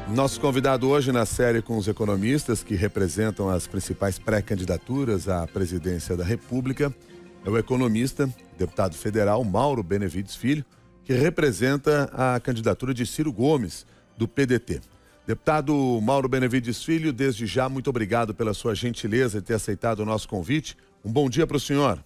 Nosso convidado hoje na série com os economistas que representam as principais pré-candidaturas à presidência da República é o economista, deputado federal Mauro Benevides Filho, que representa a candidatura de Ciro Gomes, do PDT. Deputado Mauro Benevides Filho, desde já, muito obrigado pela sua gentileza de ter aceitado o nosso convite. Um bom dia para o senhor.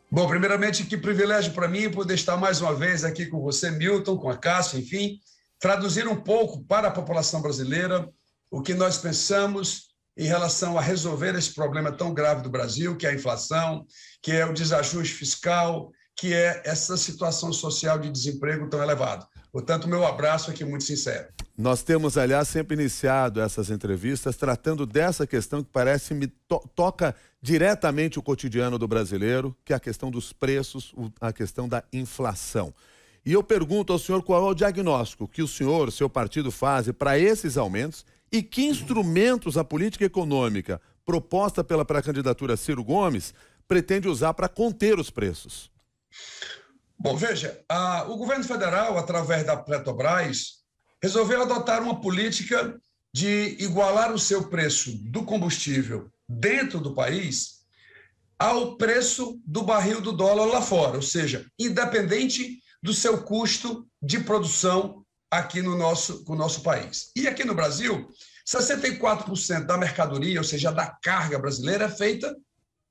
Bom, primeiramente, que privilégio para mim poder estar mais uma vez aqui com você, Milton, com a Cássia, enfim, traduzir um pouco para a população brasileira o que nós pensamos em relação a resolver esse problema tão grave do Brasil, que é a inflação, que é o desajuste fiscal, que é essa situação social de desemprego tão elevado. Portanto, meu abraço aqui muito sincero. Nós temos, aliás, sempre iniciado essas entrevistas tratando dessa questão que parece me toca diretamente o cotidiano do brasileiro, que é a questão dos preços, a questão da inflação. E eu pergunto ao senhor qual é o diagnóstico que o senhor, seu partido, fazem para esses aumentos e que instrumentos a política econômica proposta pela pré-candidatura Ciro Gomes pretende usar para conter os preços. Bom, veja, o governo federal, através da Petrobras, resolveu adotar uma política de igualar o seu preço do combustível dentro do país ao preço do barril do dólar lá fora, ou seja, independente do seu custo de produção aqui no nosso país. E aqui no Brasil, 64% da mercadoria, ou seja, da carga brasileira, é feita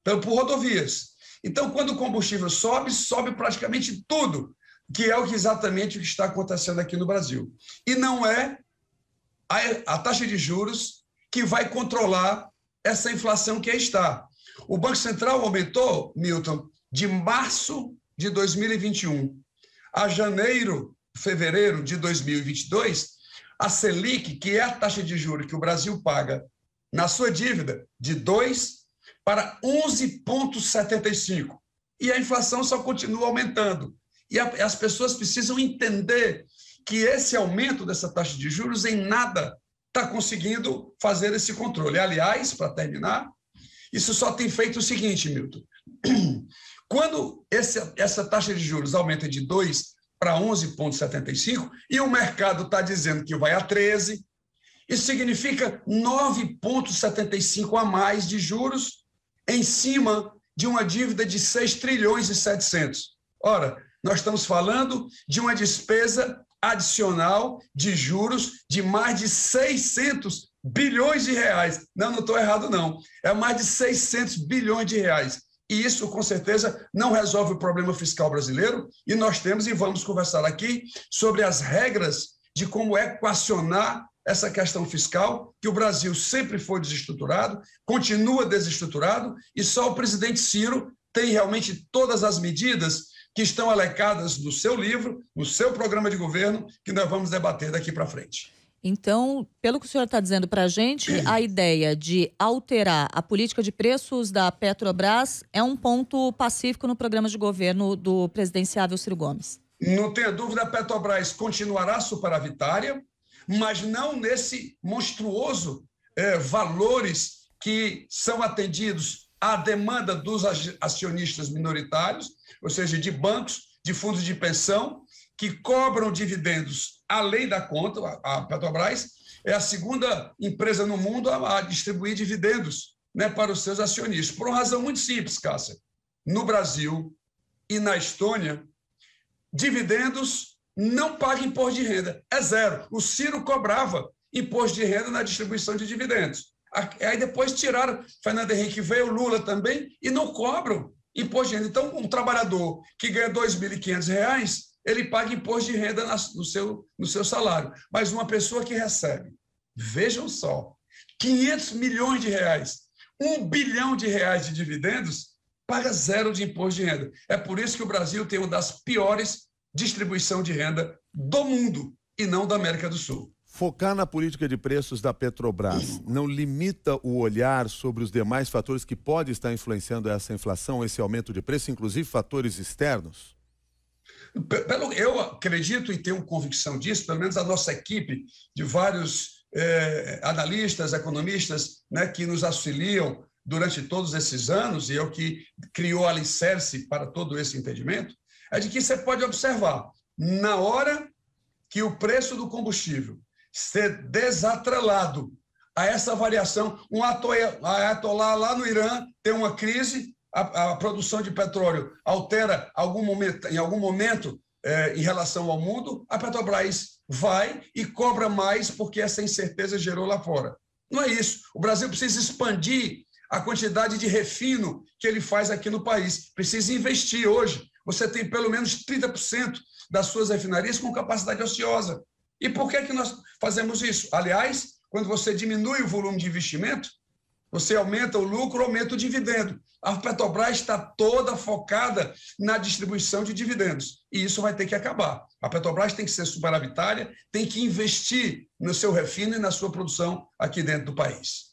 por rodovias. Então, quando o combustível sobe, sobe praticamente tudo, que é exatamente o que está acontecendo aqui no Brasil. E não é a taxa de juros que vai controlar essa inflação que aí está. O Banco Central aumentou, Milton, de março de 2021 a fevereiro de 2022, a Selic, que é a taxa de juros que o Brasil paga na sua dívida, de 2% para 11,75%. E a inflação só continua aumentando. E as pessoas precisam entender que esse aumento dessa taxa de juros em nada está conseguindo fazer esse controle. Aliás, para terminar, isso só tem feito o seguinte, Milton. Quando essa taxa de juros aumenta de 2% para 11,75% e o mercado está dizendo que vai a 13%, isso significa 9,75% a mais de juros em cima de uma dívida de 6 trilhões e 700. Ora, nós estamos falando de uma despesa adicional de juros de mais de 600 bilhões de reais. Não estou errado, não. É mais de 600 bilhões de reais. E isso, com certeza, não resolve o problema fiscal brasileiro. E nós temos, e vamos conversar aqui, sobre as regras de como equacionar essa questão fiscal, que o Brasil sempre foi desestruturado, continua desestruturado, e só o presidente Ciro tem realmente todas as medidas que estão alegadas no seu livro, no seu programa de governo, que nós vamos debater daqui para frente. Então, pelo que o senhor está dizendo para a gente, a ideia de alterar a política de preços da Petrobras é um ponto pacífico no programa de governo do presidenciável Ciro Gomes. Não tenha dúvida, a Petrobras continuará superavitária, mas não nesse monstruoso valores que são atendidos à demanda dos acionistas minoritários, ou seja, de bancos, de fundos de pensão, que cobram dividendos além da conta. A Petrobras é a segunda empresa no mundo a distribuir dividendos, né, para os seus acionistas, por uma razão muito simples, Cássia. No Brasil e na Estônia, dividendos não pagam imposto de renda, é zero. O Ciro cobrava imposto de renda na distribuição de dividendos. Aí depois tiraram, Fernando Henrique veio, Lula também, e não cobram imposto de renda. Então, um trabalhador que ganha R$ 2.500, ele paga imposto de renda no seu salário. Mas uma pessoa que recebe, vejam só, 500 milhões de reais, 1 bilhão de reais de dividendos, paga zero de imposto de renda. É por isso que o Brasil tem uma das piores distribuição de renda do mundo e não da América do Sul. Focar na política de preços da Petrobras não limita o olhar sobre os demais fatores que podem estar influenciando essa inflação, esse aumento de preço, inclusive fatores externos? Eu acredito e tenho convicção disso, pelo menos a nossa equipe de vários analistas, economistas, né, que nos auxiliam durante todos esses anos, e é o que criou alicerce para todo esse entendimento, é de que você pode observar, na hora que o preço do combustível ser desatrelado a essa variação. Um ayatolá lá no Irã tem uma crise, a produção de petróleo altera em algum momento em relação ao mundo, a Petrobras vai e cobra mais porque essa incerteza gerou lá fora. Não é isso. O Brasil precisa expandir a quantidade de refino que ele faz aqui no país. Precisa investir hoje. Você tem pelo menos 30% das suas refinarias com capacidade ociosa. E por que nós fazemos isso? Aliás, quando você diminui o volume de investimento, você aumenta o lucro, aumenta o dividendo. A Petrobras está toda focada na distribuição de dividendos. E isso vai ter que acabar. A Petrobras tem que ser superavitária, tem que investir no seu refino e na sua produção aqui dentro do país.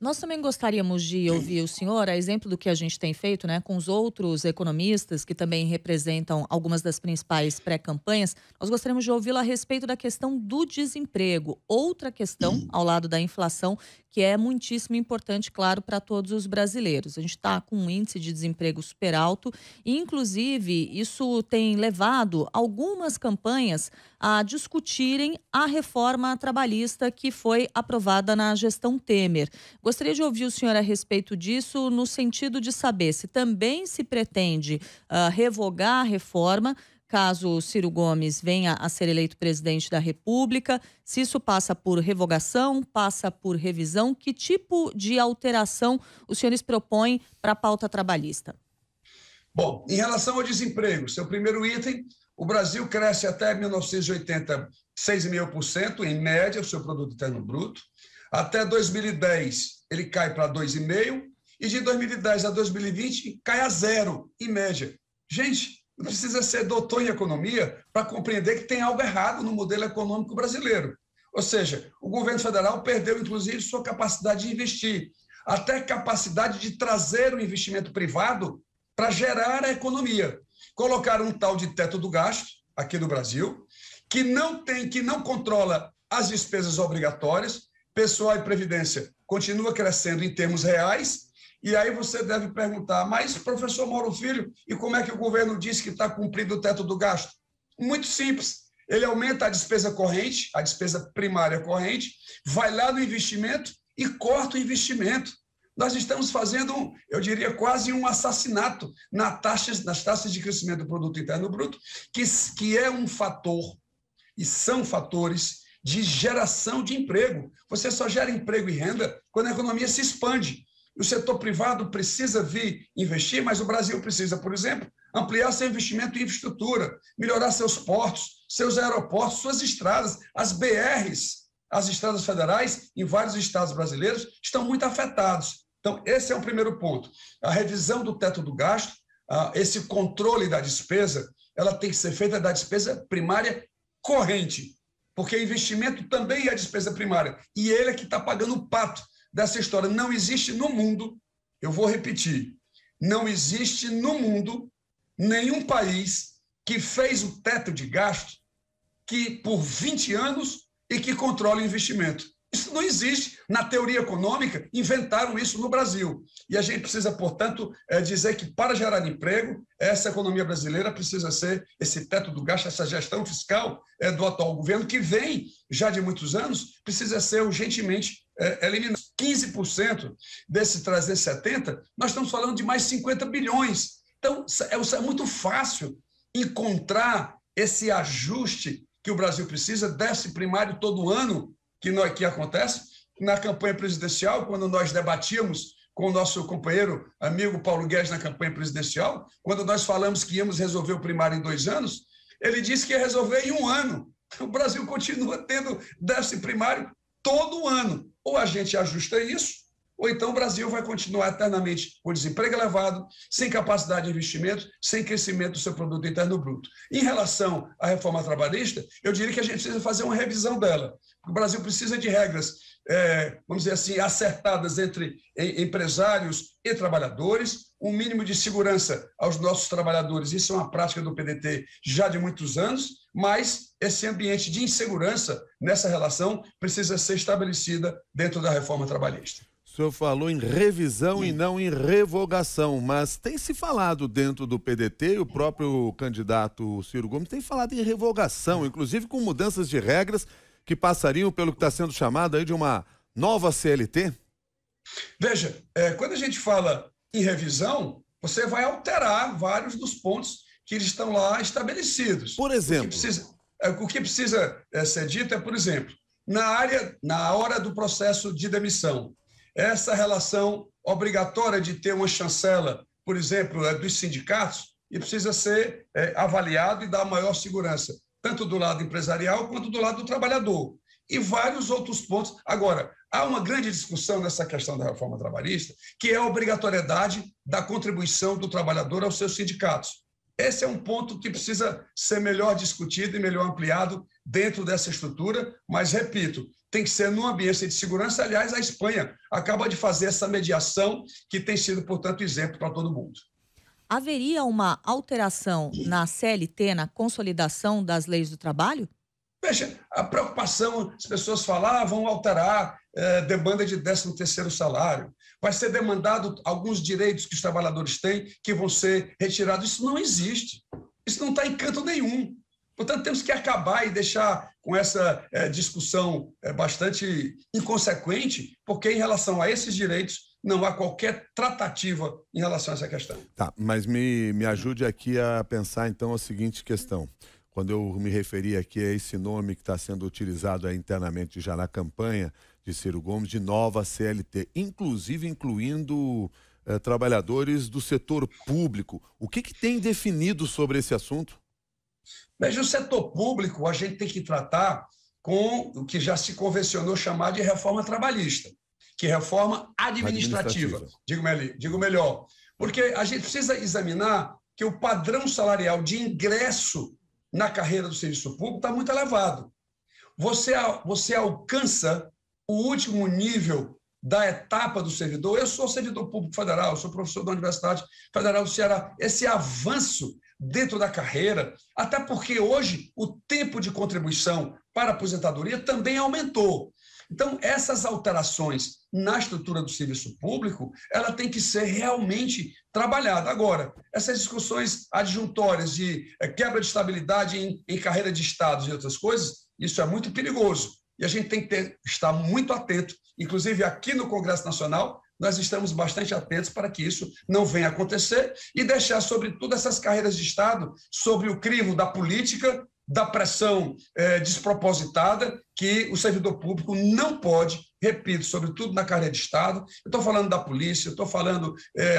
Nós também gostaríamos de ouvir o senhor, a exemplo do que a gente tem feito, né, com os outros economistas que também representam algumas das principais pré-campanhas. Nós gostaríamos de ouvi-lo a respeito da questão do desemprego. Outra questão, ao lado da inflação, que é muitíssimo importante, claro, para todos os brasileiros. A gente está com um índice de desemprego super alto e, inclusive, isso tem levado algumas campanhas a discutirem a reforma trabalhista que foi aprovada na gestão Temer. Gostaria de ouvir o senhor a respeito disso, no sentido de saber se também se pretende revogar a reforma, caso Ciro Gomes venha a ser eleito presidente da República, se isso passa por revogação, passa por revisão, que tipo de alteração os senhores propõem para a pauta trabalhista? Bom, em relação ao desemprego, seu primeiro item, o Brasil cresce até 1980 6,5% em média, o seu produto interno bruto. Até 2010 ele cai para 2,5% e de 2010 a 2020 cai a 0 em média. Gente, não precisa ser doutor em economia para compreender que tem algo errado no modelo econômico brasileiro. Ou seja, o governo federal perdeu, inclusive, sua capacidade de investir, até capacidade de trazer o investimento privado para gerar a economia. Colocaram um tal de teto do gasto aqui no Brasil, que não controla as despesas obrigatórias, pessoal e previdência continua crescendo em termos reais. E aí você deve perguntar, mas, professor Mauro Filho, e como é que o governo diz que está cumprindo o teto do gasto? Muito simples. Ele aumenta a despesa corrente, a despesa primária corrente, vai lá no investimento e corta o investimento. Nós estamos fazendo, eu diria, quase um assassinato nas taxas de crescimento do produto interno bruto, que é um fator, e são fatores de geração de emprego. Você só gera emprego e renda quando a economia se expande. O setor privado precisa vir investir, mas o Brasil precisa, por exemplo, ampliar seu investimento em infraestrutura, melhorar seus portos, seus aeroportos, suas estradas, as BRs, as estradas federais, em vários estados brasileiros, estão muito afetados. Então, esse é o primeiro ponto. A revisão do teto do gasto, esse controle da despesa, ela tem que ser feita da despesa primária corrente, porque investimento também é despesa primária, e ele é que está pagando o pato dessa história. Não existe no mundo, eu vou repetir, não existe no mundo nenhum país que fez o teto de gasto que por 20 anos e que controla o investimento. Isso não existe. Na teoria econômica, inventaram isso no Brasil. E a gente precisa, portanto, dizer que para gerar emprego, essa economia brasileira precisa ser esse teto do gasto, essa gestão fiscal do atual governo, que vem já de muitos anos, precisa ser urgentemente eliminado. 15% desses 370, nós estamos falando de mais 50 bilhões. Então, é muito fácil encontrar esse ajuste que o Brasil precisa, déficit primário todo ano, que acontece. Na campanha presidencial, quando nós debatíamos com o nosso companheiro, amigo Paulo Guedes na campanha presidencial, quando nós falamos que íamos resolver o primário em 2 anos, ele disse que ia resolver em 1 ano. O Brasil continua tendo déficit primário todo ano. Ou a gente ajusta isso, ou então o Brasil vai continuar eternamente com desemprego elevado, sem capacidade de investimento, sem crescimento do seu produto interno bruto. Em relação à reforma trabalhista, eu diria que a gente precisa fazer uma revisão dela. O Brasil precisa de regras, vamos dizer assim, acertadas entre empresários e trabalhadores, um mínimo de segurança aos nossos trabalhadores. Isso é uma prática do PDT já de muitos anos, mas esse ambiente de insegurança nessa relação precisa ser estabelecida dentro da reforma trabalhista. O senhor falou em revisão e não em revogação, mas tem se falado dentro do PDT, e o próprio candidato Ciro Gomes tem falado em revogação, inclusive com mudanças de regras que passariam pelo que está sendo chamado aí de uma nova CLT? Veja, quando a gente fala em revisão, você vai alterar vários dos pontos que eles estão lá estabelecidos. Por exemplo? O que precisa ser dito é, por exemplo, na hora do processo de demissão, essa relação obrigatória de ter uma chancela, por exemplo, dos sindicatos, e precisa ser avaliado e dar maior segurança, tanto do lado empresarial quanto do lado do trabalhador. E vários outros pontos. Agora, há uma grande discussão nessa questão da reforma trabalhista, que é a obrigatoriedade da contribuição do trabalhador aos seus sindicatos. Esse é um ponto que precisa ser melhor discutido e melhor ampliado dentro dessa estrutura, mas, repito, tem que ser num ambiente de segurança. Aliás, a Espanha acaba de fazer essa mediação que tem sido, portanto, exemplo para todo mundo. Haveria uma alteração na CLT, na consolidação das leis do trabalho? Veja, a preocupação, as pessoas falam, vão alterar demanda de 13º salário, vai ser demandado alguns direitos que os trabalhadores têm que vão ser retirados. Isso não existe, isso não está em canto nenhum. Portanto, temos que acabar e deixar com essa discussão bastante inconsequente, porque em relação a esses direitos não há qualquer tratativa em relação a essa questão. Tá, mas me ajude aqui a pensar então a seguinte questão. Quando eu me referi aqui a esse nome que está sendo utilizado internamente já na campanha de Ciro Gomes, de nova CLT, inclusive incluindo trabalhadores do setor público. O que tem definido sobre esse assunto? Veja, o setor público a gente tem que tratar com o que já se convencionou chamar de reforma trabalhista, que é reforma administrativa. Digo melhor, porque a gente precisa examinar que o padrão salarial de ingresso na carreira do serviço público está muito elevado. Você alcança o último nível da etapa do servidor. Eu sou servidor público federal, sou professor da Universidade Federal do Ceará. Esse avanço dentro da carreira, até porque hoje o tempo de contribuição para a aposentadoria também aumentou. Então, essas alterações na estrutura do serviço público, ela tem que ser realmente trabalhada. Agora, essas discussões adjuntórias de quebra de estabilidade em carreira de estados e outras coisas, isso é muito perigoso. E a gente tem que estar muito atento. Inclusive, aqui no Congresso Nacional, nós estamos bastante atentos para que isso não venha acontecer e deixar, sobretudo, essas carreiras de Estado sobre o crivo da política, da pressão despropositada, que o servidor público não pode, repito, sobretudo na carreira de Estado. Eu estou falando da polícia, eu estou falando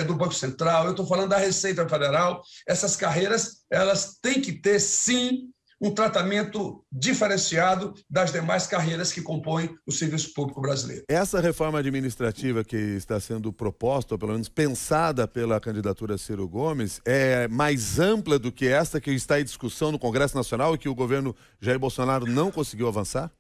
do Banco Central, eu estou falando da Receita Federal. Essas carreiras, elas têm que ter, sim, um tratamento diferenciado das demais carreiras que compõem o serviço público brasileiro. Essa reforma administrativa que está sendo proposta, ou pelo menos pensada pela candidatura Ciro Gomes, é mais ampla do que essa que está em discussão no Congresso Nacional e que o governo Jair Bolsonaro não conseguiu avançar?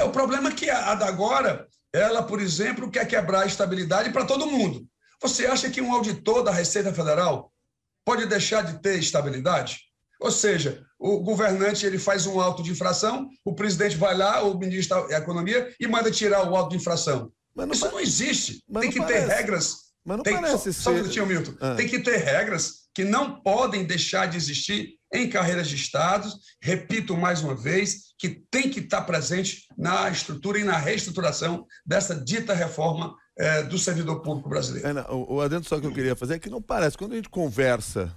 O problema é que a da agora, ela, por exemplo, quer quebrar a estabilidade para todo mundo. Você acha que um auditor da Receita Federal pode deixar de ter estabilidade? Ou seja, o governante ele faz um auto de infração, o presidente vai lá, o ministro da Economia, e manda tirar o auto de infração. Isso não existe. Tem que ter regras. Mas não parece ser... Só um minutinho, Milton. Tem que ter regras que não podem deixar de existir em carreiras de Estado. Repito mais uma vez, que tem que estar presente na estrutura e na reestruturação dessa dita reforma do servidor público brasileiro. O adendo só que eu queria fazer é que não parece, quando a gente conversa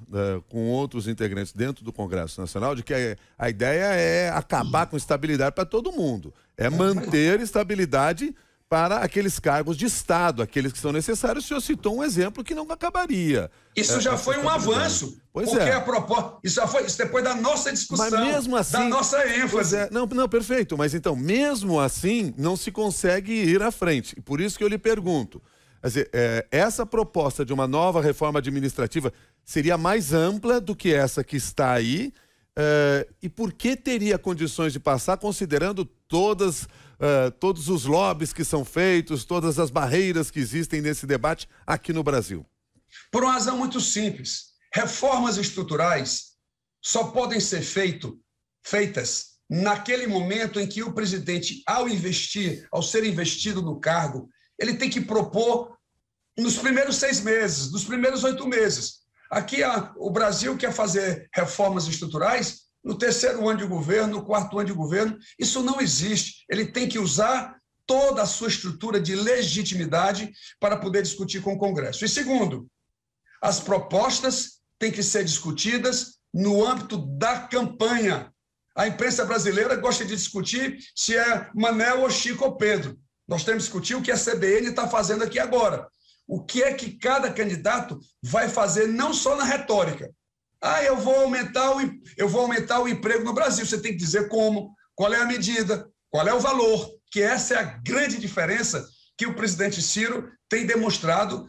com outros integrantes dentro do Congresso Nacional, de que a ideia é acabar com estabilidade para todo mundo, é manter estabilidade para aqueles cargos de Estado, aqueles que são necessários. O senhor citou um exemplo que não acabaria. Isso já foi um avanço. Pois porque a proposta. Isso depois da nossa discussão, mas mesmo assim, da nossa ênfase. Não, perfeito. Mas então, mesmo assim, não se consegue ir à frente. Por isso que eu lhe pergunto. Quer dizer, essa proposta de uma nova reforma administrativa seria mais ampla do que essa que está aí? E por que teria condições de passar, considerando todos os lobbies que são feitos, todas as barreiras que existem nesse debate aqui no Brasil? Por uma razão muito simples. Reformas estruturais só podem ser feitas naquele momento em que o presidente, ao ser investido no cargo, ele tem que propor nos primeiros 6 meses, nos primeiros 8 meses. Aqui o Brasil quer fazer reformas estruturais no terceiro ano de governo, no quarto ano de governo. Isso não existe. Ele tem que usar toda a sua estrutura de legitimidade para poder discutir com o Congresso. E segundo, as propostas têm que ser discutidas no âmbito da campanha. A imprensa brasileira gosta de discutir se é Manel ou Chico ou Pedro. Nós temos que discutir o que a CBN está fazendo aqui agora. O que é que cada candidato vai fazer, não só na retórica. Eu vou aumentar o emprego no Brasil. Você tem que dizer como, qual é a medida, qual é o valor, que essa é a grande diferença que o presidente Ciro tem demonstrado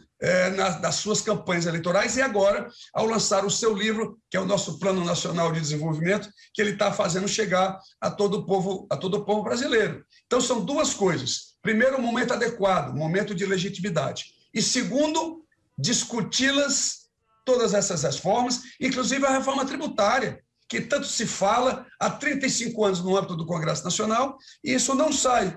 nas suas campanhas eleitorais e agora, ao lançar o seu livro, que é o nosso Plano Nacional de Desenvolvimento, que ele está fazendo chegar a todo o povo brasileiro. Então, são duas coisas. Primeiro, um momento adequado, um momento de legitimidade. E segundo, discuti-las, todas essas reformas, inclusive a reforma tributária, que tanto se fala há 35 anos no âmbito do Congresso Nacional, e isso não sai.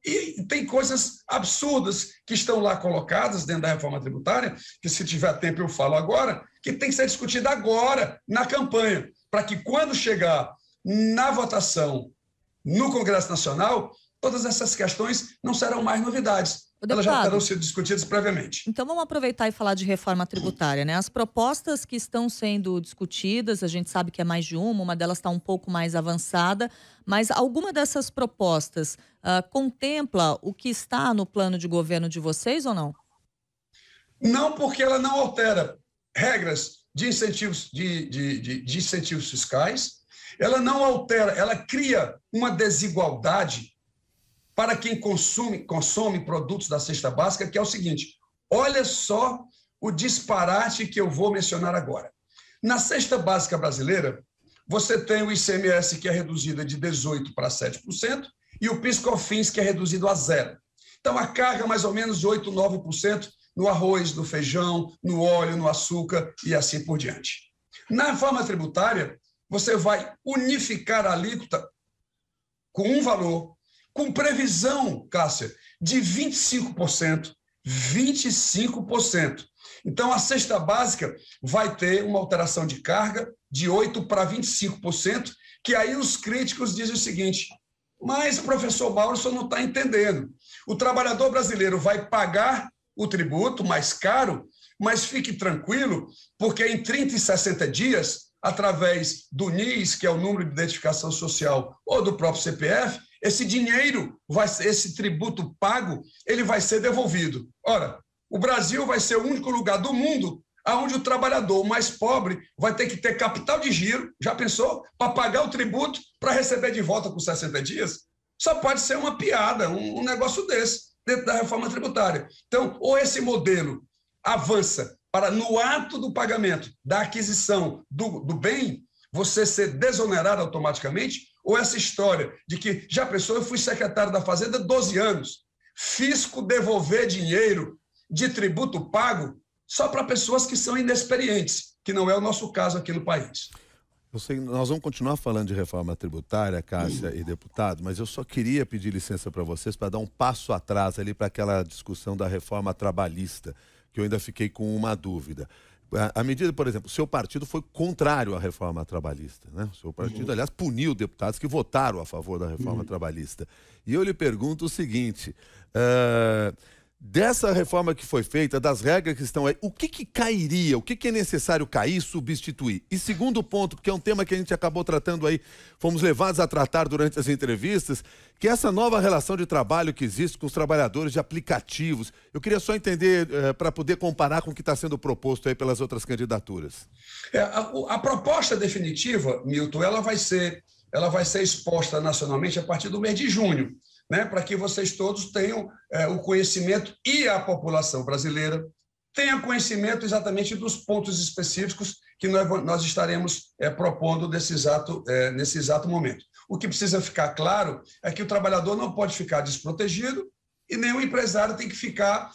E tem coisas absurdas que estão lá colocadas dentro da reforma tributária, que se tiver tempo eu falo agora, que tem que ser discutida agora, na campanha, para que quando chegar na votação no Congresso Nacional, todas essas questões não serão mais novidades. Elas já terão sido discutidas previamente. Então vamos aproveitar e falar de reforma tributária, né? As propostas que estão sendo discutidas, a gente sabe que é mais de uma delas está um pouco mais avançada, mas alguma dessas propostas contempla o que está no plano de governo de vocês ou não? Não, porque ela não altera regras de incentivos, de incentivos fiscais, ela não altera, ela cria uma desigualdade para quem consome produtos da cesta básica, que é o seguinte: olha só o disparate que eu vou mencionar agora. Na cesta básica brasileira, você tem o ICMS, que é reduzido de 18% para 7%, e o PIS/COFINS, que é reduzido a 0%. Então, a carga mais ou menos 8%, 9% no arroz, no feijão, no óleo, no açúcar e assim por diante. Na reforma tributária, você vai unificar a alíquota com um valor, com previsão, Cássia, de 25%. 25%. Então, a cesta básica vai ter uma alteração de carga de 8% para 25%, que aí os críticos dizem o seguinte: mas, professor Mauro, o senhor não está entendendo. O trabalhador brasileiro vai pagar o tributo mais caro, mas fique tranquilo, porque em 30 e 60 dias, através do NIS, que é o número de identificação social, ou do próprio CPF, esse dinheiro, esse tributo pago, ele vai ser devolvido. Ora, o Brasil vai ser o único lugar do mundo onde o trabalhador mais pobre vai ter que ter capital de giro, já pensou? Para pagar o tributo, para receber de volta com 60 dias? Só pode ser uma piada, um negócio desse, dentro da reforma tributária. Então, ou esse modelo avança para, no ato do pagamento, da aquisição do bem, você ser desonerado automaticamente, ou essa história de que, já pensou, eu fui secretário da Fazenda 12 anos, fisco devolver dinheiro de tributo pago só para pessoas que são inexperientes, que não é o nosso caso aqui no país. Nós vamos continuar falando de reforma tributária, Cássia e deputado, mas eu só queria pedir licença para vocês para dar um passo atrás ali para aquela discussão da reforma trabalhista, que eu ainda fiquei com uma dúvida. A medida, por exemplo, o seu partido foi contrário à reforma trabalhista, né? O seu partido, aliás, puniu deputados que votaram a favor da reforma trabalhista. E eu lhe pergunto o seguinte: dessa reforma que foi feita, das regras que estão aí, o que cairia, o que é necessário cair e substituir? E segundo ponto, porque é um tema que a gente acabou tratando aí, fomos levados a tratar durante as entrevistas, que é essa nova relação de trabalho que existe com os trabalhadores de aplicativos. Eu queria só entender, para poder comparar com o que está sendo proposto aí pelas outras candidaturas. A proposta definitiva, Milton, ela vai ser exposta nacionalmente a partir do mês de junho, né, para que vocês todos tenham o conhecimento, e a população brasileira tenha conhecimento exatamente dos pontos específicos que nós estaremos propondo nesse exato momento. O que precisa ficar claro é que o trabalhador não pode ficar desprotegido e nem o empresário tem que ficar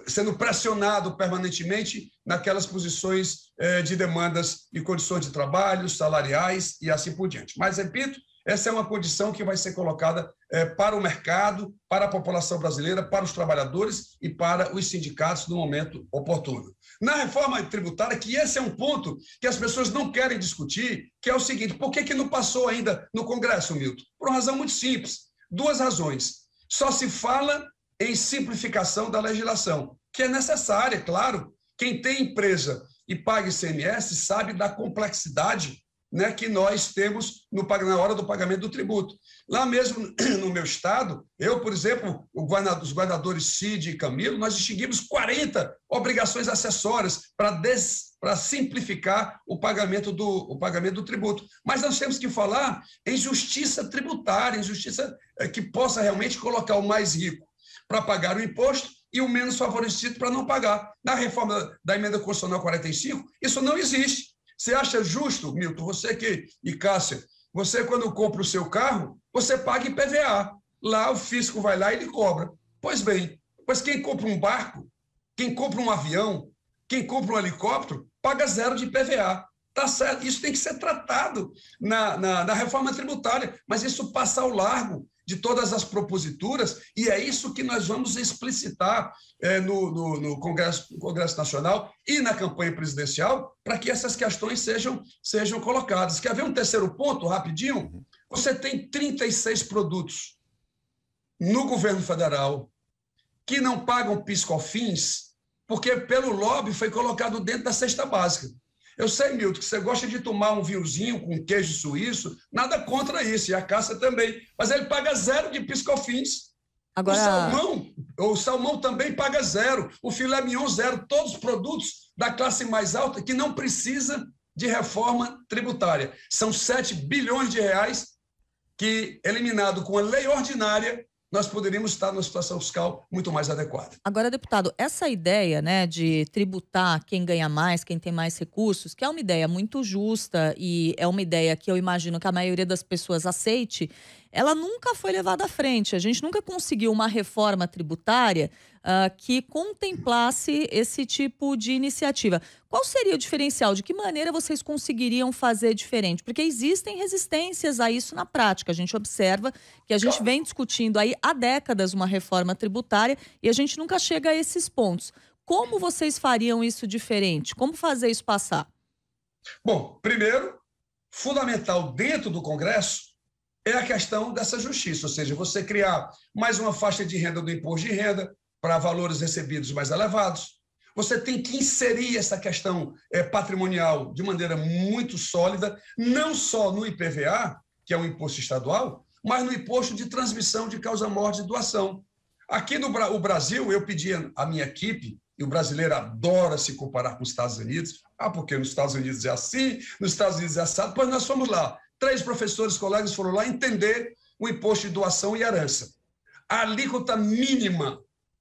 sendo pressionado permanentemente naquelas posições de demandas e condições de trabalho, salariais e assim por diante. Mas, repito, essa é uma condição que vai ser colocada para o mercado, para a população brasileira, para os trabalhadores e para os sindicatos no momento oportuno. Na reforma tributária, que esse é um ponto que as pessoas não querem discutir, que é o seguinte: por que não passou ainda no Congresso, Milton? Por uma razão muito simples, 2 razões. Só se fala em simplificação da legislação, que é necessária, claro. Quem tem empresa e paga ICMS sabe da complexidade, né, que nós temos na hora do pagamento do tributo. Lá mesmo no meu estado, eu, por exemplo, os governadores Cid e Camilo, nós extinguimos 40 obrigações acessórias para simplificar o pagamento do tributo. Mas nós temos que falar em justiça tributária, em justiça que possa realmente colocar o mais rico para pagar o imposto e o menos favorecido para não pagar. Na reforma da emenda constitucional 45, isso não existe. Você acha justo, Milton, e Cássia, você quando compra o seu carro, você paga IPVA. Lá o fisco vai lá e ele cobra. Pois bem, quem compra um barco, quem compra um avião, quem compra um helicóptero, paga 0 de IPVA. Tá certo, isso tem que ser tratado na reforma tributária, mas isso passa ao largo de todas as proposituras, e é isso que nós vamos explicitar no Congresso Nacional e na campanha presidencial, para que essas questões sejam colocadas. Quer ver um terceiro ponto, rapidinho? Você tem 36 produtos no governo federal que não pagam PIS/COFINS, porque pelo lobby foi colocado dentro da cesta básica. Eu sei, Milton, que você gosta de tomar um vinhozinho com queijo suíço, nada contra isso, e a Cássia também, mas ele paga 0 de PIS/COFINS. Agora... O salmão também paga 0, o filé mignon 0, todos os produtos da classe mais alta que não precisa de reforma tributária. São 7 bilhões de reais que, eliminado com a lei ordinária, nós poderíamos estar numa situação fiscal muito mais adequada. Agora, deputado, essa ideia, né, de tributar quem ganha mais, quem tem mais recursos, que é uma ideia muito justa e é uma ideia que eu imagino que a maioria das pessoas aceite, ela nunca foi levada à frente. A gente nunca conseguiu uma reforma tributária que contemplasse esse tipo de iniciativa. Qual seria o diferencial? De que maneira vocês conseguiriam fazer diferente? Porque existem resistências a isso na prática. A gente observa que a gente vem discutindo aí há décadas uma reforma tributária e a gente nunca chega a esses pontos. Como vocês fariam isso diferente? Como fazer isso passar? Bom, primeiro, fundamental dentro do Congresso é a questão dessa justiça, ou seja, você criar mais uma faixa de renda do imposto de renda para valores recebidos mais elevados. Você tem que inserir essa questão patrimonial de maneira muito sólida, não só no IPVA, que é um imposto estadual, mas no imposto de transmissão de causa-morte e doação. Aqui no Brasil, eu pedi à minha equipe, e o brasileiro adora se comparar com os Estados Unidos, porque nos Estados Unidos é assim, nos Estados Unidos é assado, pois nós fomos lá. 3 professores, colegas foram lá entender o imposto de doação e herança. A alíquota mínima,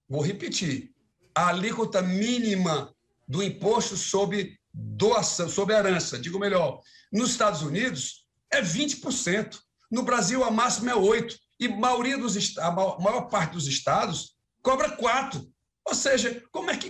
vou repetir, a alíquota mínima do imposto sobre doação, sobre herança, digo melhor, nos Estados Unidos é 20%. No Brasil, a máxima é 8%. E a maior parte dos estados cobra 4%. Ou seja,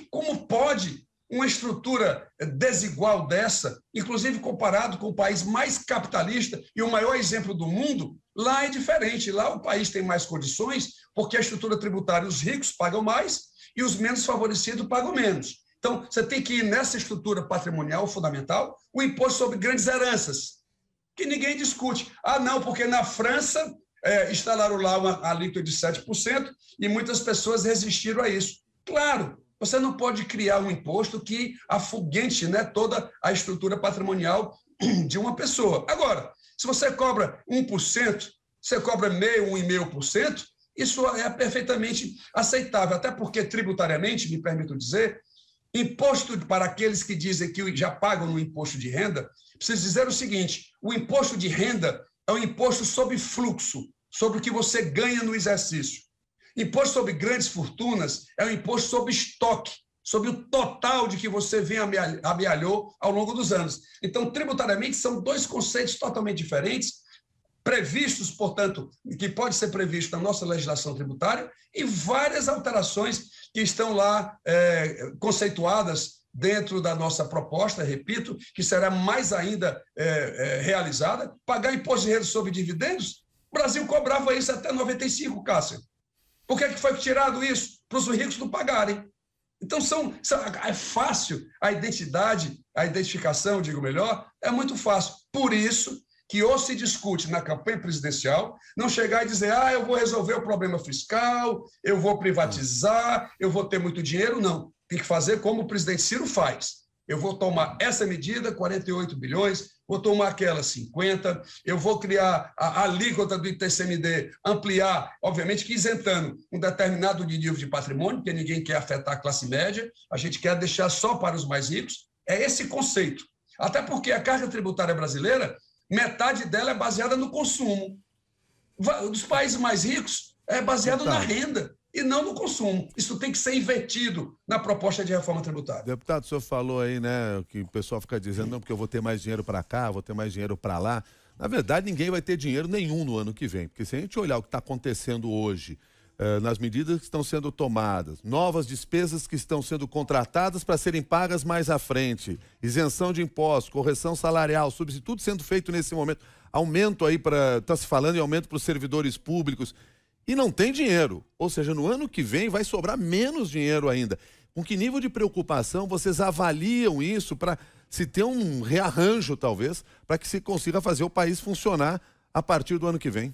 como pode uma estrutura desigual dessa, inclusive comparado com o país mais capitalista e o maior exemplo do mundo, lá é diferente. Lá o país tem mais condições, porque a estrutura tributária, os ricos pagam mais e os menos favorecidos pagam menos. Então, você tem que ir nessa estrutura patrimonial fundamental, o imposto sobre grandes heranças, que ninguém discute. Ah, não, porque na França instalaram lá uma alíquota de 7% e muitas pessoas resistiram a isso. Claro, você não pode criar um imposto que afugente, né, toda a estrutura patrimonial de uma pessoa. Agora, se você cobra 1%, você cobra 1,5%, isso é perfeitamente aceitável, até porque tributariamente, me permito dizer, imposto para aqueles que dizem que já pagam no imposto de renda, preciso dizer o seguinte: o imposto de renda é um imposto sobre fluxo, sobre o que você ganha no exercício. Imposto sobre grandes fortunas é um imposto sobre estoque, sobre o total de que você amealhou ao longo dos anos. Então, tributariamente, são 2 conceitos totalmente diferentes, previstos, portanto, que pode ser previsto na nossa legislação tributária, e várias alterações que estão lá conceituadas dentro da nossa proposta, repito, que será mais ainda realizada, pagar imposto de renda sobre dividendos. O Brasil cobrava isso até 95, Cássio. Por que foi tirado isso? Para os ricos não pagarem. Então, é fácil a identificação, digo melhor, é muito fácil. Por isso que ou se discute na campanha presidencial, não chegar e dizer, eu vou resolver o problema fiscal, eu vou privatizar, eu vou ter muito dinheiro. Não, tem que fazer como o presidente Ciro faz. Eu vou tomar essa medida, 48 bilhões, vou tomar aquela 50, eu vou criar a alíquota do ITCMD, ampliar, obviamente que isentando um determinado nível de patrimônio, porque ninguém quer afetar a classe média, a gente quer deixar só para os mais ricos. É esse conceito. Até porque a carga tributária brasileira, metade dela é baseada no consumo. Dos países mais ricos, é baseado na renda e não no consumo. Isso tem que ser invertido na proposta de reforma tributária. Deputado, o senhor falou aí, né, que o pessoal fica dizendo, não, porque eu vou ter mais dinheiro para cá, vou ter mais dinheiro para lá. Na verdade, ninguém vai ter dinheiro nenhum no ano que vem, porque se a gente olhar o que está acontecendo hoje, nas medidas que estão sendo tomadas, novas despesas que estão sendo contratadas para serem pagas mais à frente, isenção de impostos, correção salarial, subsídio, tudo sendo feito nesse momento, aumento aí está se falando em aumento para os servidores públicos, e não tem dinheiro. Ou seja, no ano que vem vai sobrar menos dinheiro ainda. Com que nível de preocupação vocês avaliam isso para se ter um rearranjo, talvez, para que se consiga fazer o país funcionar a partir do ano que vem?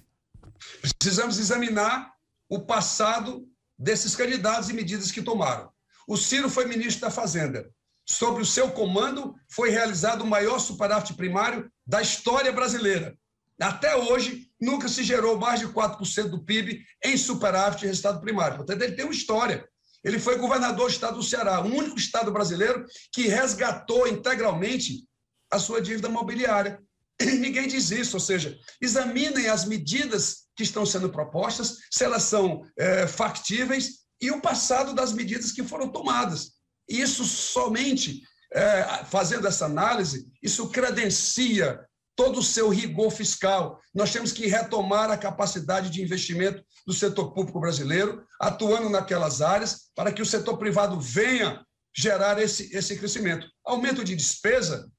Precisamos examinar o passado desses candidatos e medidas que tomaram. O Ciro foi ministro da Fazenda. Sob o seu comando, foi realizado o maior superávit primário da história brasileira. Até hoje, nunca se gerou mais de 4% do PIB em superávit de resultado primário. Portanto, ele tem uma história. Ele foi governador do estado do Ceará, o único estado brasileiro que resgatou integralmente a sua dívida mobiliária. Ninguém diz isso, ou seja, examinem as medidas que estão sendo propostas, se elas são factíveis e o passado das medidas que foram tomadas. E isso somente, fazendo essa análise, isso credencia todo o seu rigor fiscal. Nós temos que retomar a capacidade de investimento do setor público brasileiro, atuando naquelas áreas, para que o setor privado venha gerar esse crescimento. Aumento de despesa.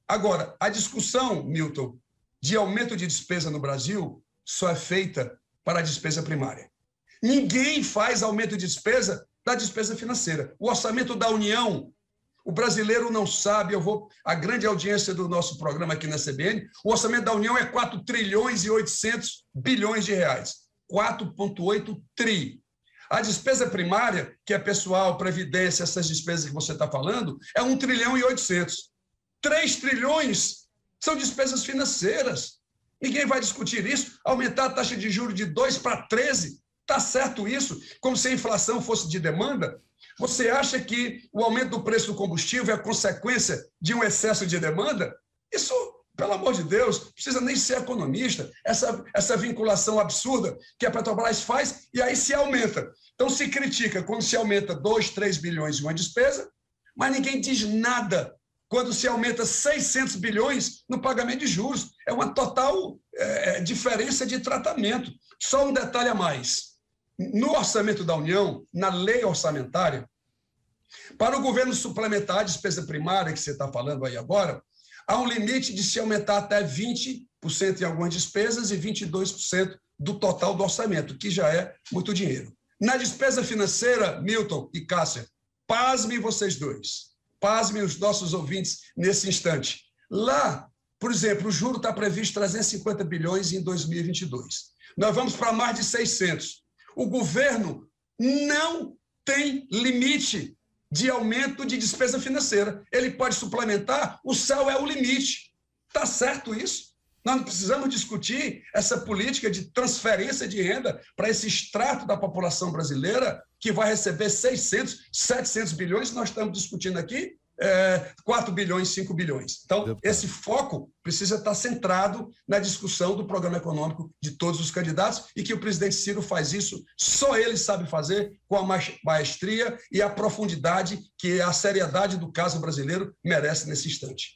Agora, a discussão, Milton, de aumento de despesa no Brasil só é feita para a despesa primária. Ninguém faz aumento de despesa da despesa financeira. O orçamento da União, o brasileiro não sabe, a grande audiência do nosso programa aqui na CBN, o orçamento da União é 4 trilhões e 800 bilhões de reais. 4,8 tri. A despesa primária, que é pessoal, previdência, essas despesas que você está falando, é 1 trilhão e 800. 3 trilhões são despesas financeiras. Ninguém vai discutir isso. Aumentar a taxa de juros de 2 para 13, está certo isso? Como se a inflação fosse de demanda? Você acha que o aumento do preço do combustível é consequência de um excesso de demanda? Isso, pelo amor de Deus, não precisa nem ser economista. Essa vinculação absurda que a Petrobras faz e aí se aumenta. Então se critica quando se aumenta 2, 3 bilhões em uma despesa, mas ninguém diz nada quando se aumenta 600 bilhões no pagamento de juros. É uma total diferença de tratamento. Só um detalhe a mais. No orçamento da União, na lei orçamentária, para o governo suplementar a despesa primária, que você está falando aí agora, há um limite de se aumentar até 20% em algumas despesas e 22% do total do orçamento, que já é muito dinheiro. Na despesa financeira, Milton e Cássia, pasmem vocês dois. Pasmem os nossos ouvintes nesse instante. Lá, por exemplo, o juro está previsto 350 bilhões em 2022. Nós vamos para mais de 600. O governo não tem limite de aumento de despesa financeira. Ele pode suplementar, o céu é o limite. Está certo isso? Nós não precisamos discutir essa política de transferência de renda para esse extrato da população brasileira que vai receber 600, 700 bilhões, nós estamos discutindo aqui 4 bilhões, 5 bilhões. Então, esse foco precisa estar centrado na discussão do programa econômico de todos os candidatos e que o presidente Ciro faz isso, só ele sabe fazer, com a maestria e a profundidade que a seriedade do caso brasileiro merece nesse instante.